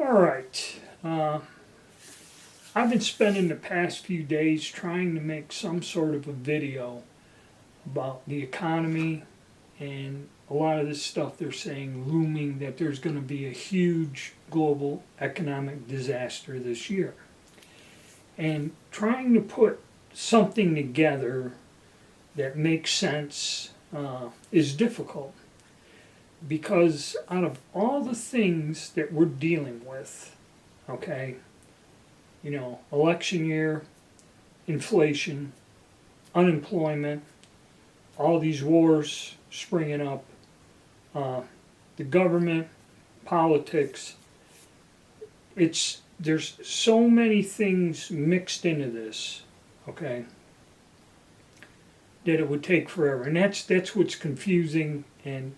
All right. I've been spending the past few days trying to make some sort of a video about the economy and a lot of this stuff they're saying looming that there's going to be a huge global economic disaster this year. And trying to put something together that makes sense is difficult because out of all the things that we're dealing with, okay, election year, inflation, unemployment, all these wars springing up, the government, politics. There's so many things mixed into this, okay, that it would take forever, and that's what's confusing, and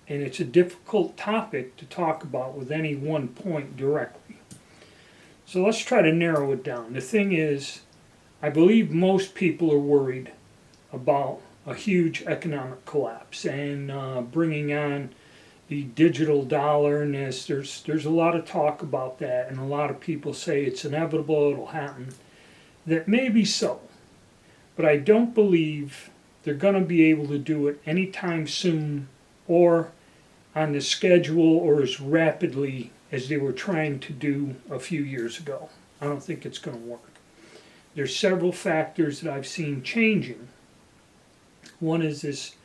it's a difficult topic to talk about with any one point directly. So let's try to narrow it down. The thing is, I believe most people are worried about a huge economic collapse and bringing on the digital dollar and this. There's a lot of talk about that, and a lot of people say it's inevitable, it'll happen. That may be so, but I don't believe they're going to be able to do it anytime soon or on the schedule or as rapidly as they were trying to do a few years ago. I don't think it's going to work. There's several factors that I've seen changing. One is this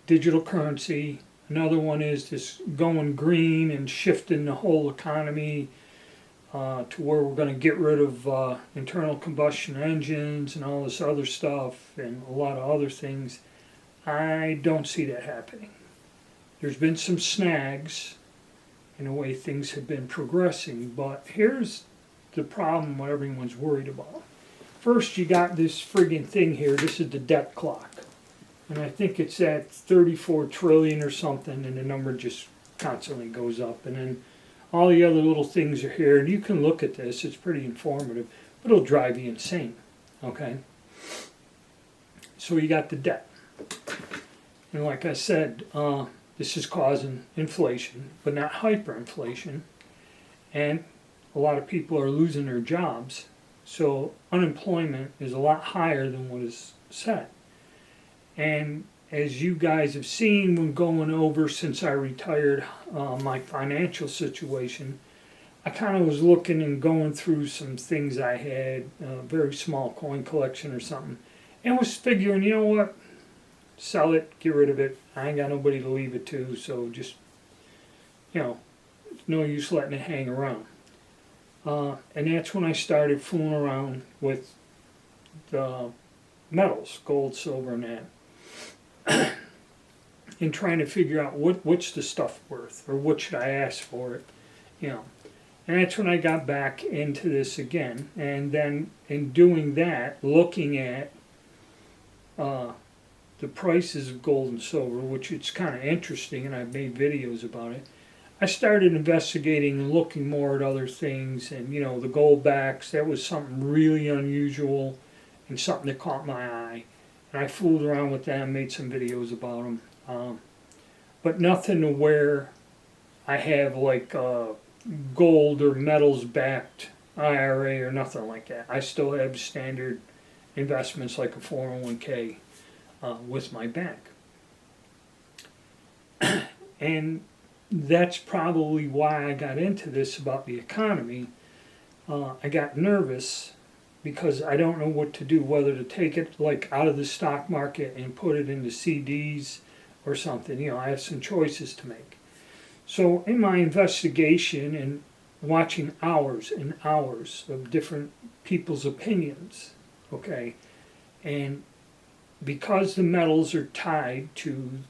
digital currency. Another one is this going green and shifting the whole economy to where we're going to get rid of internal combustion engines and all this other stuff and a lot of other things. I don't see that happening. There's been some snags in the way things have been progressing, but here's the problem what everyone's worried about. First, you got this friggin' thing here. This is the debt clock. And I think it's at 34 trillion or something, and the number just constantly goes up. And then all the other little things are here, and you can look at this. It's pretty informative, but it'll drive you insane, okay? So you got the debt. And like I said, this is causing inflation, but not hyperinflation. And a lot of people are losing their jobs. So unemployment is a lot higher than what is set. And as you guys have seen when going over since I retired my financial situation, I kind of was looking and going through some things I had, a very small coin collection or something, and was figuring, you know what, sell it, get rid of it. I ain't got nobody to leave it to, so just, it's no use letting it hang around. And that's when I started fooling around with the metals, gold, silver, and that. And trying to figure out what's the stuff worth, or what should I ask for it, And that's when I got back into this again. And then in doing that, looking at the prices of gold and silver, which it's kind of interesting, and I've made videos about it, I started investigating and looking more at other things, and the gold backs, that was something really unusual and something that caught my eye. And I fooled around with them, made some videos about them. But nothing to where I have like gold or metals backed IRA or nothing like that. I still have standard investments like a 401k with my bank. And that's probably why I got into this about the economy. I got nervous because I don't know what to do, whether to take it like out of the stock market and put it into CDs or something. I have some choices to make. So in my investigation and watching hours and hours of different people's opinions, okay, and because the metals are tied to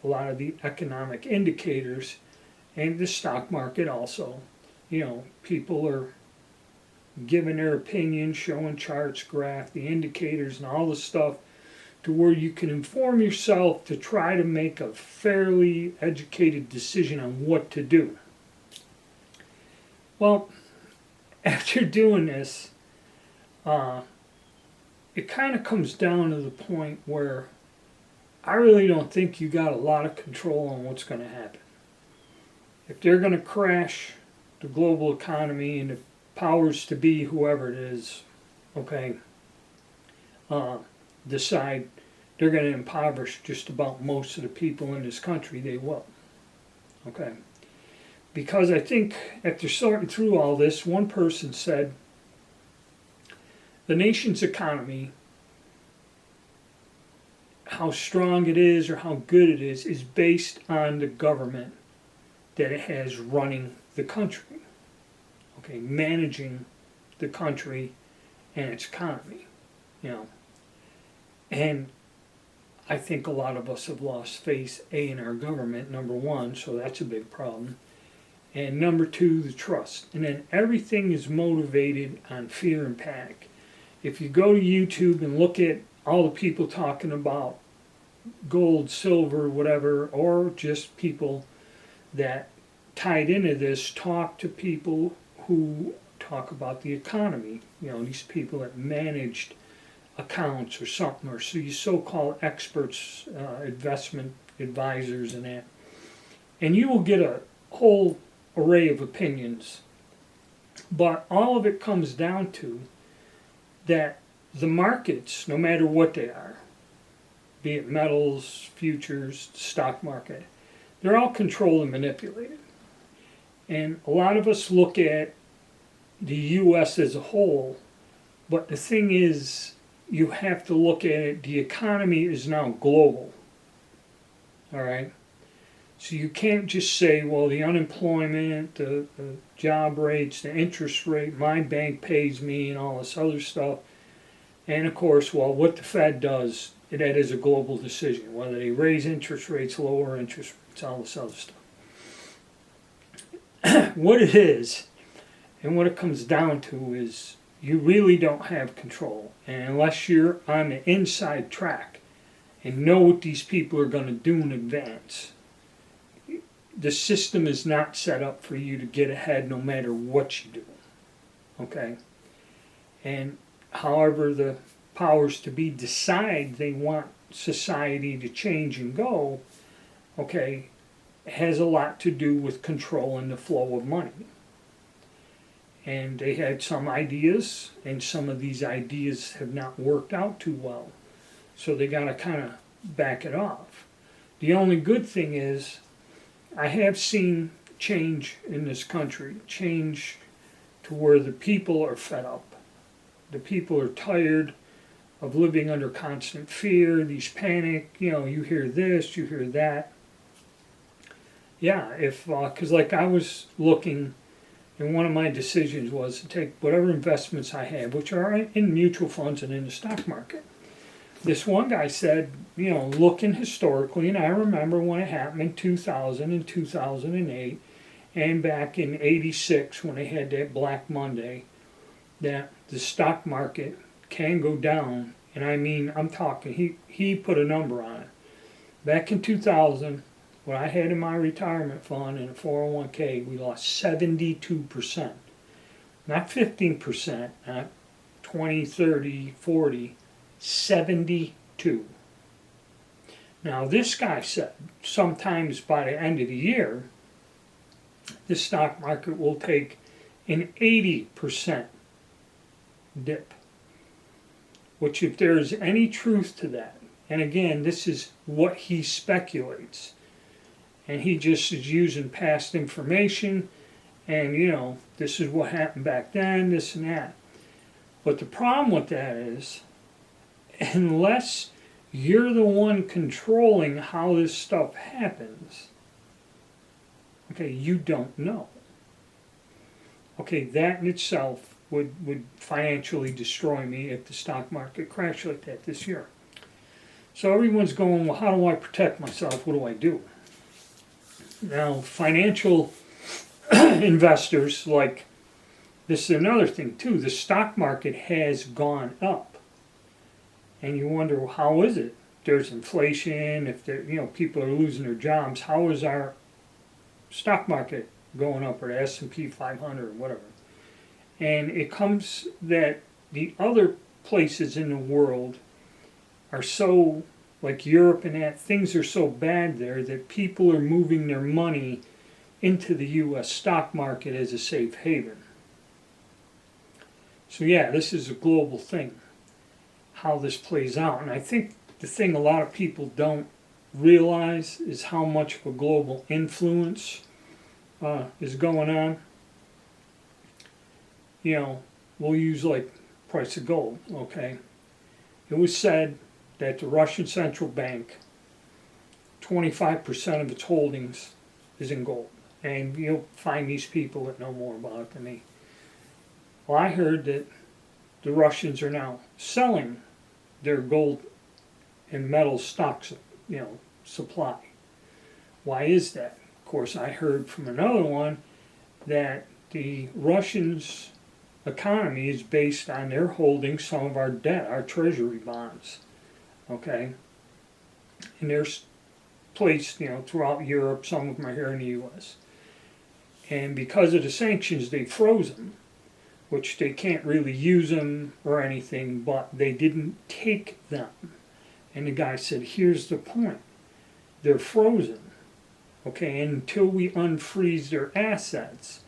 a lot of the economic indicators and the stock market also, people are giving their opinion, showing charts, graph, the indicators, and all the stuff to where you can inform yourself to try to make a fairly educated decision on what to do. Well, after doing this, it kind of comes down to the point where I really don't think you got a lot of control on what's going to happen. If they're going to crash the global economy and the powers to be, whoever it is, okay, decide they're going to impoverish just about most of the people in this country, they will. Okay. Because I think after sorting through all this, one person said the nation's economy, how strong it is or how good it is based on the government that it has running the country. Okay, managing the country and its economy, you know. And I think a lot of us have lost faith, in our government, number one, so that's a big problem. And number two, the trust. And then everything is motivated on fear and panic. If you go to YouTube and look at all the people talking about gold, silver, whatever, or just people that tied into this, talk to people who talk about the economy. You know, these people that managed accounts or something, or so you so-called experts, investment advisors and that. And you will get a whole array of opinions, but all of it comes down to that the markets, no matter what they are, be it metals, futures, stock market, they're all controlled and manipulated. And a lot of us look at the U.S. as a whole, but the thing is, you have to look at it, the economy is now global, all right? So you can't just say, well, the unemployment, the job rates, the interest rate, my bank pays me and all this other stuff. And of course, well, what the Fed does, that is a global decision, whether they raise interest rates, lower interest rates, all this other stuff. What it is, and what it comes down to is you really don't have control. And unless you're on the inside track and know what these people are going to do in advance, the system is not set up for you to get ahead no matter what you do. Okay? And however the powers to be decide they want society to change and go, okay, has a lot to do with controlling the flow of money. And they had some ideas, and some of these ideas have not worked out too well. So they got to kind of back it off. The only good thing is, I have seen change in this country, change to where the people are fed up. The people are tired of living under constant fear, these panic, you know, you hear this, you hear that. Yeah, because like I was looking, and one of my decisions was to take whatever investments I have, which are in mutual funds and in the stock market. This one guy said, you know, looking historically, and I remember when it happened in 2000 and 2008, and back in '86 when they had that Black Monday, that the stock market can go down, and I mean, I'm talking, he put a number on it. Back in 2000, what I had in my retirement fund and a 401k, we lost 72%. Not 15%, not 20, 30, 40, 72. Now this guy said sometimes by the end of the year, the stock market will take an 80% dip. Which if there is any truth to that, and again, this is what he speculates, and he just is using past information, and you know, this is what happened back then, this and that. But the problem with that is, unless you're the one controlling how this stuff happens, okay, you don't know. Okay, that in itself would financially destroy me if the stock market crashed like that this year. So everyone's going, well, how do I protect myself? What do I do? Now, financial investors, like, this is another thing too, the stock market has gone up. And you wonder, well, how is it? There's inflation, if there, you know, people are losing their jobs, how is our stock market going up, or the S&P 500 or whatever? And it comes that the other places in the world are so, like Europe and that, things are so bad there that people are moving their money into the U.S. stock market as a safe haven. So yeah, this is a global thing, how this plays out. And I think the thing a lot of people don't realize is how much of a global influence is going on. You know, we'll use like price of gold, okay? It was said that the Russian central bank, 25% of its holdings is in gold. And you'll find these people that know more about it than me. Well, I heard that the Russians are now selling their gold and metal stocks, supply. Why is that? Of course, I heard from another one that the Russians' economy is based on their holding some of our debt, our treasury bonds, okay? And they're placed, throughout Europe. Some of them are here in the U.S. And because of the sanctions, they froze them, which they can't really use them or anything, but they didn't take them. And the guy said, here's the point. They're frozen, okay, and until we unfreeze their assets,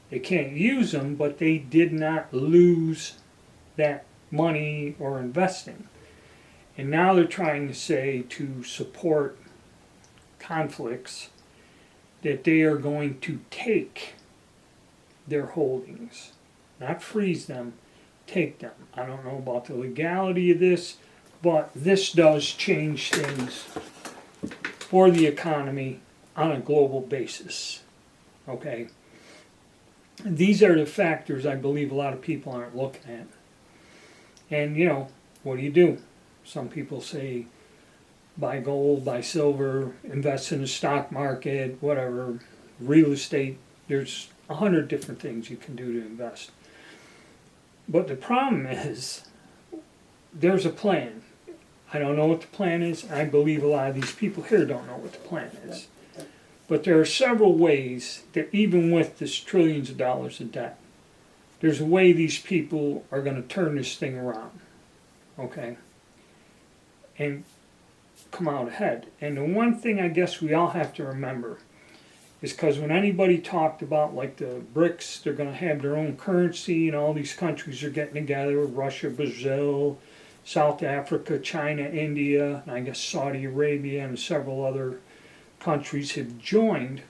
they can't use them, but they did not lose that money or investing. And now they're trying to say, to support conflicts, that they are going to take their holdings, not freeze them, take them. I don't know about the legality of this, but this does change things for the economy on a global basis, okay? These are the factors I believe a lot of people aren't looking at. And, what do? Some people say buy gold, buy silver, invest in the stock market, whatever, real estate. There's 100 different things you can do to invest. But the problem is, there's a plan. I don't know what the plan is. I believe a lot of these people here don't know what the plan is. But there are several ways that even with this trillions of dollars of debt, there's a way these people are going to turn this thing around, okay, and come out ahead. And the one thing I guess we all have to remember is, because when anybody talked about like the BRICS, they're going to have their own currency and all these countries are getting together, Russia, Brazil, South Africa, China, India, and I guess Saudi Arabia and several other countries have joined.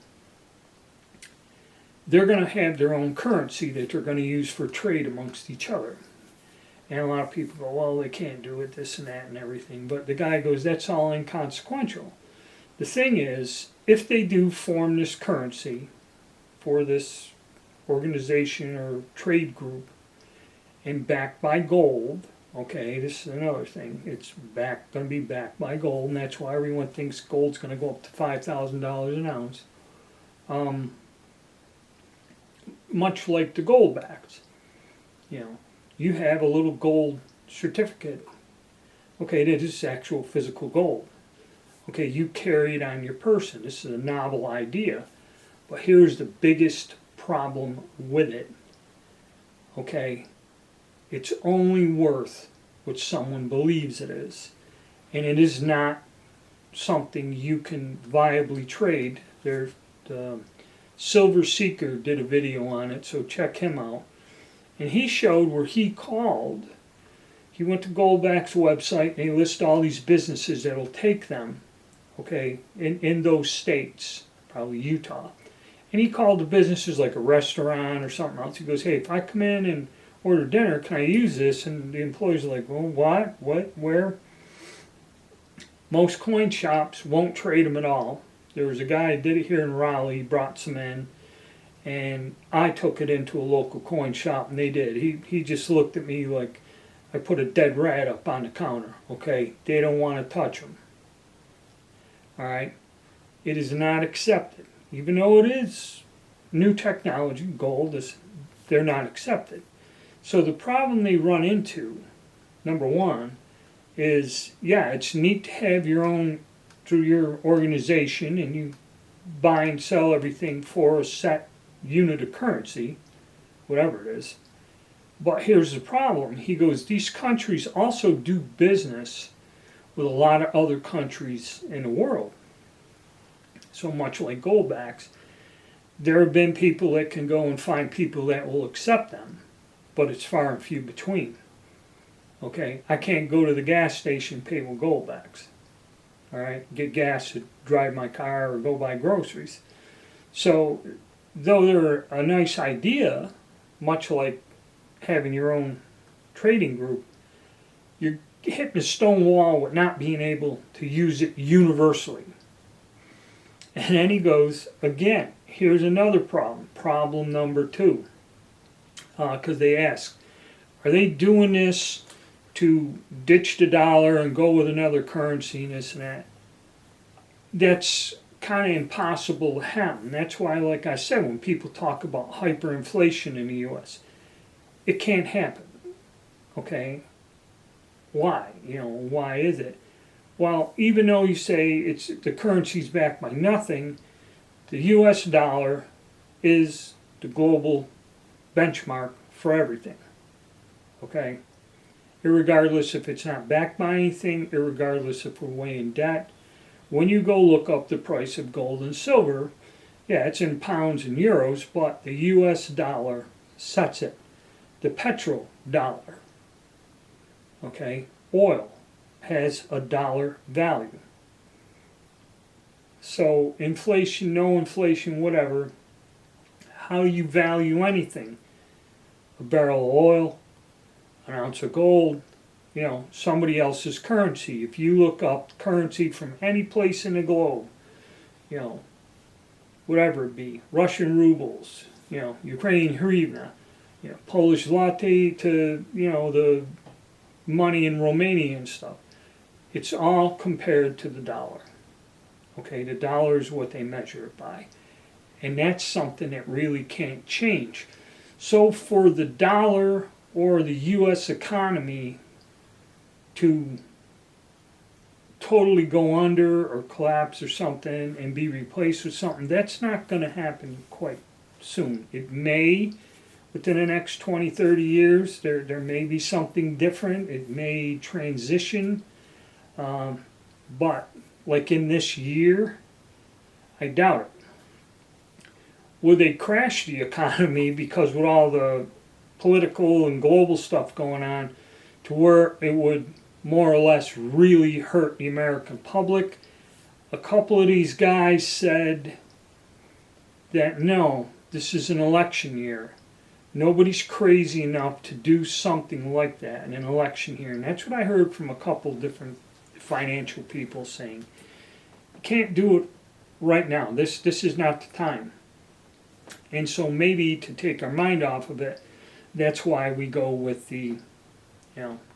They're going to have their own currency that they're going to use for trade amongst each other. And a lot of people go, well, they can't do it, this and that and everything. But the guy goes, that's all inconsequential. The thing is, if they do form this currency for this organization or trade group and backed by gold, okay, this is another thing. It's going to be backed by gold, and that's why everyone thinks gold's going to go up to $5,000 an ounce. Much like the gold backs. You have a little gold certificate. Okay, that is actual physical gold. Okay, you carry it on your person. This is a novel idea. But here's the biggest problem with it. Okay, it's only worth what someone believes it is. And it is not something you can viably trade. Silver Seeker did a video on it, so check him out. And he showed where he went to Goldback's website and he lists all these businesses that'll take them, okay, in those states, probably Utah. And he called the businesses like a restaurant or something else. He goes, hey, if I come in and order dinner, can I use this? And the employees are like, well, what, where? Most coin shops won't trade them at all. There was a guy that did it here in Raleigh, he brought some in, and I took it into a local coin shop, and they did. He just looked at me like I put a dead rat up on the counter, okay? They don't want to touch them. All right? It is not accepted. Even though it is new technology, gold, they're not accepted. So the problem they run into, number one, is, yeah, it's neat to have your own, through your organization, and you buy and sell everything for a set unit of currency, whatever it is. But here's the problem. He goes, these countries also do business with a lot of other countries in the world. So much like Goldbacks, there have been people that can go and find people that will accept them, but it's far and few between. Okay, I can't go to the gas station and pay with goldbacks. All right, get gas to drive my car or go buy groceries. So, though they're a nice idea, much like having your own trading group, you're hitting a stone wall with not being able to use it universally. And then he goes, again, here's another problem. Problem number 2. Because they ask, are they doing this to ditch the dollar and go with another currency and this and that? That's kind of impossible to happen. That's why, like I said, when people talk about hyperinflation in the U.S., it can't happen. Okay? Why? Why is it? Well, even though you say it's the currency's backed by nothing, the U.S. dollar is the global benchmark for everything. Okay? Irregardless if it's not backed by anything, irregardless if we're way in debt. When you go look up the price of gold and silver, yeah, it's in pounds and euros, but the U.S. dollar sets it. The petrodollar, okay, oil has a dollar value. So inflation, no inflation, whatever, how you value anything, a barrel of oil, an ounce of gold, somebody else's currency. If you look up currency from any place in the globe, whatever it be, Russian rubles, Ukrainian hryvnia, Polish zloty to, the money in Romania and stuff. It's all compared to the dollar. Okay, the dollar is what they measure it by. And that's something that really can't change. So for the dollar or the U.S. economy to totally go under or collapse or something and be replaced with something, that's not going to happen quite soon. It may, within the next 20, 30 years, there may be something different. It may transition. But, like in this year, I doubt it. Will they crash the economy because with all the political and global stuff going on to where it would more or less really hurt the American public? A couple of these guys said that no, this is an election year. Nobody's crazy enough to do something like that in an election year. And that's what I heard from a couple different financial people saying. You can't do it right now. This is not the time. And so maybe to take our mind off of it, that's why we go with the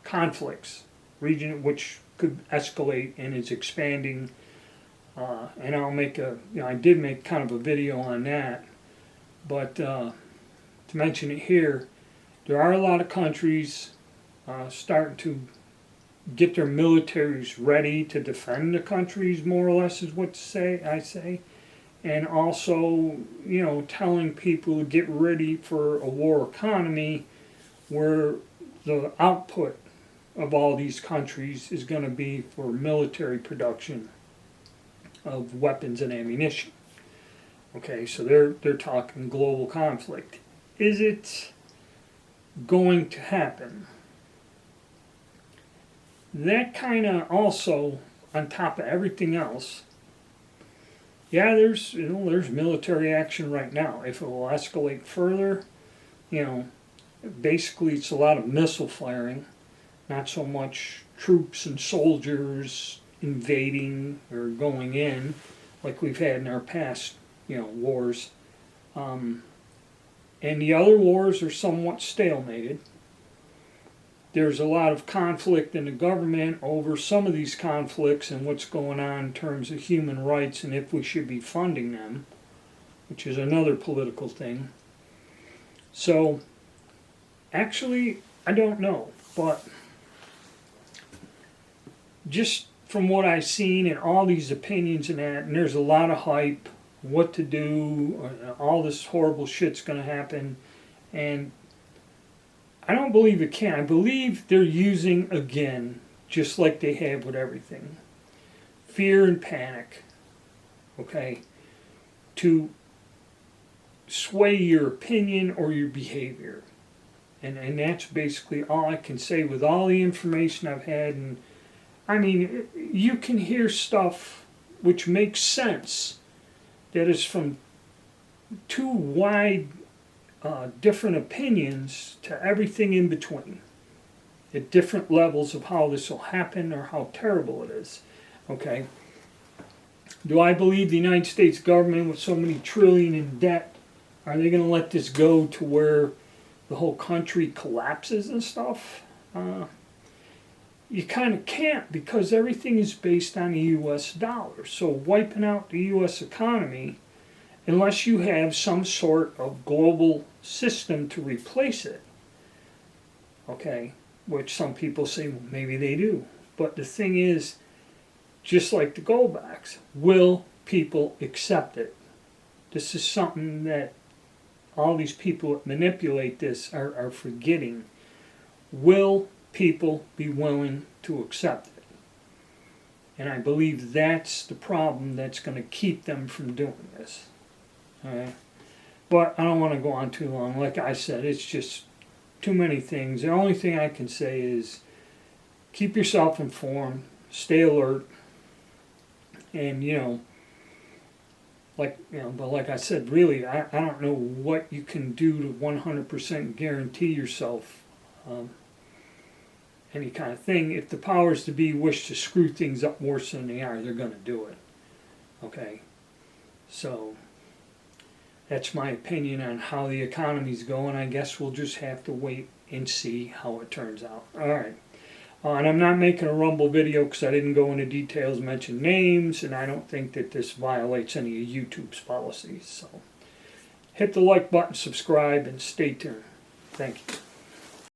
conflicts, region which could escalate and is expanding. And I'll make I did make kind of a video on that. But to mention it here, there are a lot of countries starting to get their militaries ready to defend the countries, more or less is what I say. And also, telling people to get ready for a war economy where the output of all these countries is going to be for military production of weapons and ammunition. Okay, so they're talking global conflict. Is it going to happen? That kind of also, on top of everything else, yeah, there's military action right now. If it will escalate further, basically it's a lot of missile firing, not so much troops and soldiers invading or going in like we've had in our past, wars. And the other wars are somewhat stalemated. There's a lot of conflict in the government over some of these conflicts and what's going on in terms of human rights and if we should be funding them, which is another political thing. So, actually, I don't know, but just from what I've seen and all these opinions and that, and there's a lot of hype, what to do, all this horrible shit's going to happen, and I don't believe it can. I believe they're using, again, just like they have with everything, fear and panic, okay, to sway your opinion or your behavior. And that's basically all I can say with all the information I've had. And I mean, you can hear stuff which makes sense that is from two wide different opinions to everything in between at different levels of how this will happen or how terrible it is. Okay? Do I believe the United States government, with so many trillion in debt, are they going to let this go to where the whole country collapses and stuff? You kind of can't, because everything is based on the U.S. dollar. So wiping out the U.S. economy, unless you have some sort of global system to replace it, okay, which some people say, well, maybe they do. But the thing is, just like the goldbacks, will people accept it? This is something that all these people that manipulate this are forgetting. Will people be willing to accept it? And I believe that's the problem that's going to keep them from doing this. All right? But I don't want to go on too long. Like I said, it's just too many things. The only thing I can say is keep yourself informed, stay alert, and but like I said, really, I don't know what you can do to 100% guarantee yourself any kind of thing. If the powers to be wish to screw things up worse than they are, they're going to do it. Okay? So that's my opinion on how the economy's going. I guess we'll just have to wait and see how it turns out. All right. And I'm not making a Rumble video because I didn't go into details, mention names, and I don't think that this violates any of YouTube's policies. So hit the like button, subscribe, and stay tuned. Thank you.